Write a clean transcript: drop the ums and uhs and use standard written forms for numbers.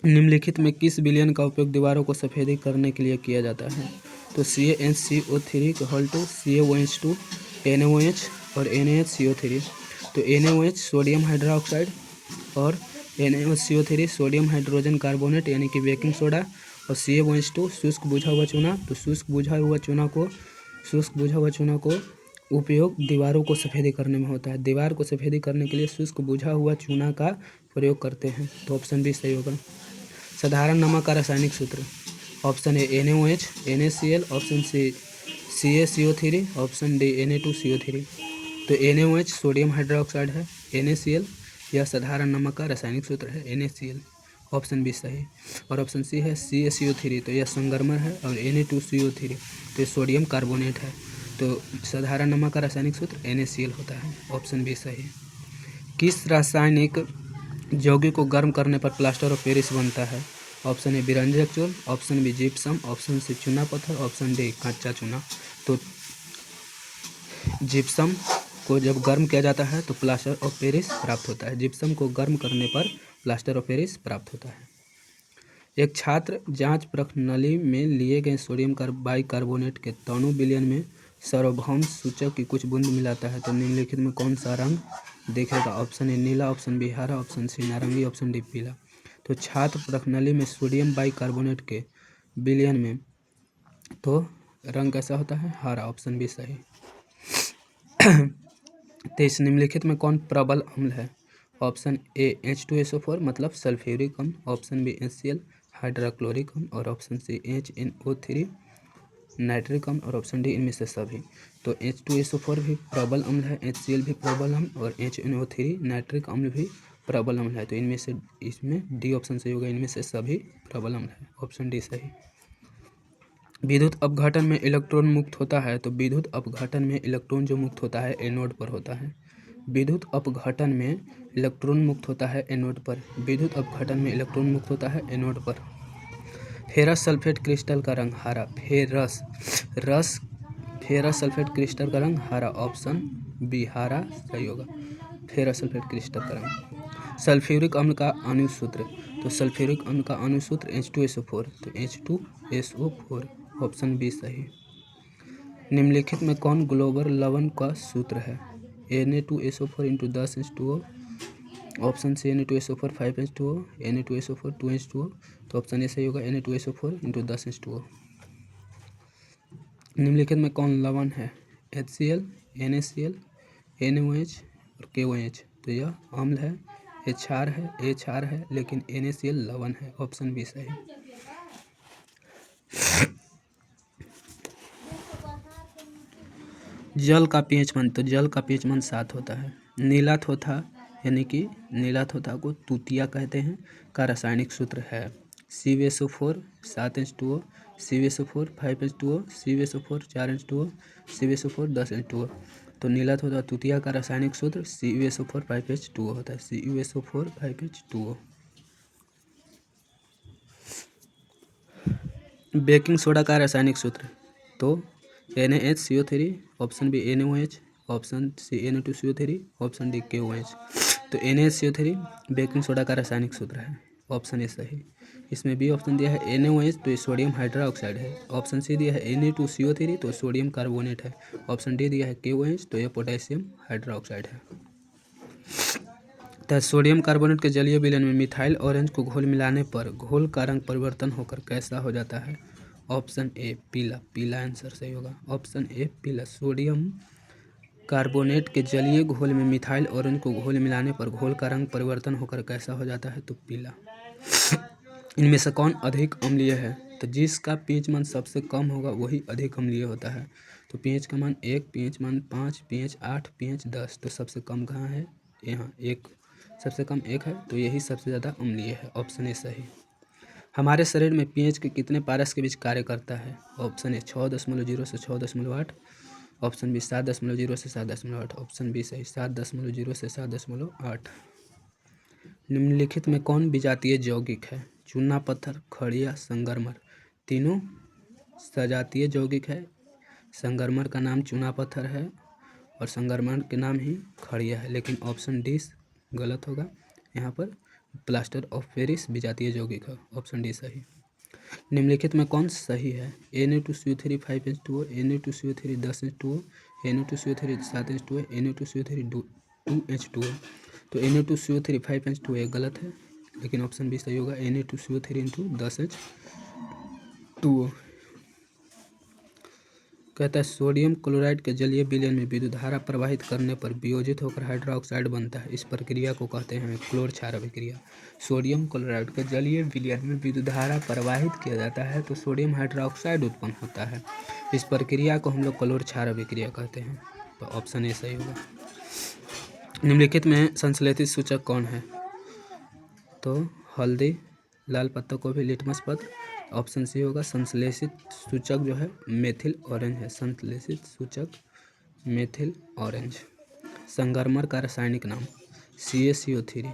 निम्नलिखित में किस विलयन का उपयोग दीवारों को सफेदी करने के लिए किया जाता है? तो CaNCO3 टू CaOH2 NaOH और NaHCO3। तो NaOH सोडियम हाइड्रोक्साइड और NaCO3 सोडियम हाइड्रोजन कार्बोनेट यानी कि बेकिंग सोडा और CaOH2 शुष्क बुझा हुआ चूना। तो शुष्क बुझा हुआ चूना को उपयोग दीवारों को सफेदी करने में होता है। दीवार को सफेदी करने के लिए शुष्क बुझा हुआ चूना का प्रयोग करते हैं। तो ऑप्शन बी सही होगा। साधारण नमक का रासायनिक सूत्र। Option A NaOH NaCl, option C CaCO3, option D Na2CO3। तो NaOH सोडियम हाइड्रोक्साइड है, NaCl यह साधारण नमक का रासायनिक सूत्र है NaCl, ऑप्शन बी सही। और ऑप्शन सी है CaCO3, तो यह संगमरमर है और Na2CO3 तो ये सोडियम कार्बोनेट है। तो साधारण नमक का रासायनिक सूत्र NaCl होता है, ऑप्शन बी सही। किस रासायनिक यौगिक को गर्म करने पर प्लास्टर ऑफ पेरिस बनता है? ऑप्शन ए बिरंजक चूर्ण, option B gypsum, option C चूना पत्थर, ऑप्शन डी कच्चा चूना। तो जिप्सम को जब गर्म किया जाता है तो प्लास्टर ऑफ पेरिस प्राप्त होता है। जिप्सम को गर्म करने पर प्लास्टर ऑफ पेरिस प्राप्त होता है। एक छात्र जांच प्रश्नावली में लिए गए सोडियम बाइकार्बोनेट के तनु विलयन में सार्वभौम सूचक की कुछ बूंद मिलाता है तो निम्नलिखित में कौन सा रंग दिखेगा? ऑप्शन ए नीला, ऑप्शन बी हरा, ऑप्शन सी नारंगी, ऑप्शन डी पीला। तो छात्र प्रश्नावली में सोडियम बाइकार्बोनेट के विलयन में तो रंग कैसा होता है? हरा, ऑप्शन बी सही। तो इस निम्नलिखित में कौन प्रबल अम्ल है? ऑप्शन ए H2SO4 मतलब सल्फ्यूरिक अम्ल, ऑप्शन बी HCl हाइड्रोक्लोरिक अम्ल और ऑप्शन सी HNO3 नाइट्रिक अम्ल और ऑप्शन डी इनमें से सभी। तो H2SO4 भी प्रबल अम्ल है, HCl भी प्रबल अम्ल और HNO3 नाइट्रिक अम्ल भी प्रबल अम्ल है। तो इनमें से इसमें डी ऑप्शन सही होगा, इनमें से सभी प्रबल अम्ल है, ऑप्शन डी सही। विद्युत अपघटन में इलेक्ट्रॉन मुक्त होता है तो विद्युत अपघटन में इलेक्ट्रॉन जो मुक्त होता है एनोड पर होता है। विद्युत अपघटन में इलेक्ट्रॉन मुक्त होता है एनोड पर। विद्युत अपघटन में इलेक्ट्रॉन मुक्त होता है एनोड पर। फेरस सल्फेट क्रिस्टल का रंग हरा। फेरस सल्फेट क्रिस्टल का रंग हरा, ऑप्शन बी हरा सही होगा। फेरस सल्फेट क्रिस्टल का रंग। सल्फ्यूरिक अम्ल का अणु सूत्र। तो सल्फ्यूरिक अम्ल का अणु सूत्र H2SO4 तो H2SO4 ऑप्शन बी सही। निम्नलिखित में कौन ग्लोबल लवण का सूत्र है? Na2SO4 × 10H2O, option C Na2SO4 5H2O, Na2SO4 2H2O। तो ऑप्शन ए सही होगा Na2SO4 × 10H2O। निम्नलिखित में कौन लवण है? HCl, NaCl, NaOH और KOH। तो यह अम्ल है, क्षार है लेकिन NaCl लवण है, ऑप्शन बी सही। जल का pH मान। तो जल का pH मान 7 होता है। नीला थोथा यानी कि नीला थोथा को तूतिया कहते हैं का रासायनिक सूत्र है CaSO4 7H2O, CaSO4 5H2O, CaSO4 4H2O, CaSO4 10H2O। तो नीला थोथा तूतिया का रासायनिक सूत्र CaSO4 5H2O होता है, CaSO4 5H2O। बेकिंग सोडा का रासायनिक सूत्र। तो NaHCO3, option B NaOH, option C Na2CO3, option D KOH। तो NaHCO3 बेकिंग सोडा का रासायनिक सूत्र है, ऑप्शन ए सही। इसमें बी ऑप्शन दिया है NaOH तो ये सोडियम हाइड्रोक्साइड है, ऑप्शन सी दिया है Na2CO3 तो सोडियम कार्बोनेट है, ऑप्शन डी दिया है KOH तो यह पोटेशियम हाइड्रोक्साइड है। तो सोडियम कार्बोनेट के जलीय विलयन में मिथाइल ऑरेंज को घोल मिलाने पर घोल का रंग परिवर्तन होकर कैसा हो जाता है? ऑप्शन ए पीला, पीला आंसर सही होगा, ऑप्शन ए पीला। सोडियम कार्बोनेट के जलीय घोल में मिथाइल ऑरेंज को घोल मिलाने पर घोल का रंग परिवर्तन होकर कैसा हो जाता है? तो पीला। इनमें से कौन अधिक अम्लीय है? तो जिसका pH मान सबसे कम होगा वही अधिक अम्लीय होता है। तो pH का मान 1, pH मान 5, pH 8, pH 10। तो सबसे कम कहाँ है? यहाँ 1, सबसे कम 1 है तो यही सबसे ज़्यादा अम्लीय है, ऑप्शन ए सही। हमारे शरीर में pH के कितने पारस के बीच कार्य करता है? ऑप्शन ए 6.0 से 6.8, ऑप्शन बी 7.0 से 7.8, ऑप्शन बी सही 7.0 से 7.8। निम्नलिखित में कौन विजातीय यौगिक है? चूना पत्थर, खड़िया, संगमरमर। तीनों सजातीय यौगिक है। संगमरमर का नाम चूना पत्थर है और संगमरमर के नाम ही खड़िया है, लेकिन ऑप्शन डी गलत होगा। यहाँ पर प्लास्टर ऑफ पेरिस विजातीय यौगिक है। ऑप्शन डी सही। निम्नलिखित में कौन सही है? Na2CO3 5H2O, Na2CO3 10H2O, Na2CO3 7H2O, Na2CO3 2H2O। तो Na2CO3 5H2O एक गलत है, लेकिन ऑप्शन बी सही होगा, Na2CO3 × 10H2O। कहता है सोडियम क्लोराइड के जलीय विलयन में विद्युत धारा प्रवाहित करने पर वियोजित होकर हाइड्रोक्साइड बनता है। इस प्रक्रिया को कहते हैं क्लोर क्षार अभिक्रिया। सोडियम क्लोराइड के जलीय विलयन में विद्युत धारा प्रवाहित किया जाता है तो सोडियम हाइड्रोक्साइड उत्पन्न होता है। इस प्रक्रिया को हम लोग क्लोर क्षार अभिक्रिया कहते हैं। तो ऑप्शन ए सही होगा। निम्नलिखित में संश्लेषित सूचक कौन है? तो हल्दी, लाल पत्ता गोभी, लिटमस पत्र। ऑप्शन सी होगा। संश्लेषित सूचक जो है मेथिल ऑरेंज है। संश्लेषित सूचक मेथिल ऑरेंज। संगमरमर का रासायनिक नाम CaCO3।